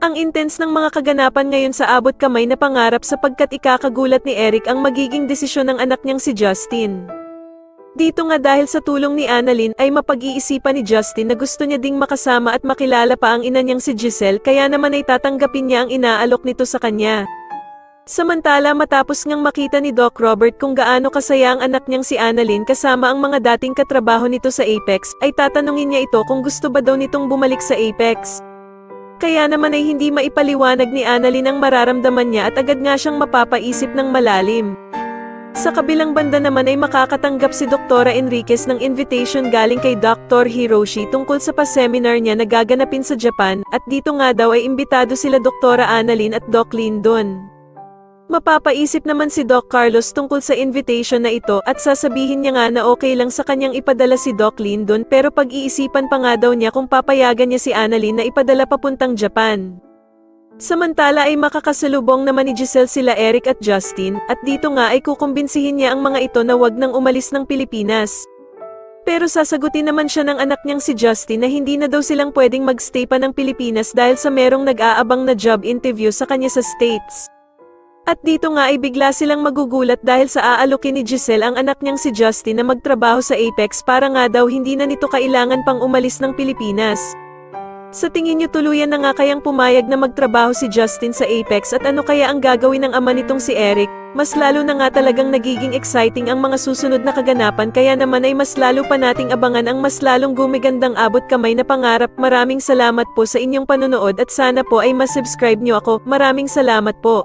Ang intense ng mga kaganapan ngayon sa abot kamay na pangarap sapagkat ikakagulat ni Eric ang magiging desisyon ng anak niyang si Justin. Dito nga dahil sa tulong ni Annalyn ay mapag-iisipan ni Justin na gusto niya ding makasama at makilala pa ang ina niyang si Giselle kaya naman ay tatanggapin niya ang inaalok nito sa kanya. Samantala matapos ngang makita ni Doc Robert kung gaano kasaya ang anak niyang si Annalyn kasama ang mga dating katrabaho nito sa Apex, ay tatanungin niya ito kung gusto ba daw nitong bumalik sa Apex. Kaya naman ay hindi maipaliwanag ni Annalyn ang mararamdaman niya at agad nga siyang mapapaisip ng malalim. Sa kabilang banda naman ay makakatanggap si Dr. Enriquez ng invitation galing kay Dr. Hiroshi tungkol sa pa-seminar niya na gaganapin sa Japan, at dito nga daw ay imbitado sila Dr. Annalyn at Doc Lyndon. Mapapaisip naman si Doc Carlos tungkol sa invitation na ito at sasabihin niya nga na okay lang sa kanyang ipadala si Doc Lyndon pero pag-iisipan pa nga daw niya kung papayagan niya si Annalyn na ipadala papuntang Japan. Samantala ay makakasalubong naman ni Giselle sila Eric at Justin, at dito nga ay kukumbinsihin niya ang mga ito na wag nang umalis ng Pilipinas. Pero sasagutin naman siya ng anak niyang si Justin na hindi na daw silang pwedeng magstay pa ng Pilipinas dahil sa merong nag-aabang na job interview sa kanya sa States. At dito nga ay bigla silang magugulat dahil sa aalokin ni Giselle ang anak niyang si Justin na magtrabaho sa Apex para nga daw hindi na nito kailangan pang umalis ng Pilipinas. Sa tingin niyo tuluyan na nga kayang pumayag na magtrabaho si Justin sa Apex at ano kaya ang gagawin ng ama nitong si Eric? Mas lalo na nga talagang nagiging exciting ang mga susunod na kaganapan kaya naman ay mas lalo pa nating abangan ang mas lalong gumigandang abot kamay na pangarap. Maraming salamat po sa inyong panonood at sana po ay masubscribe niyo ako. Maraming salamat po.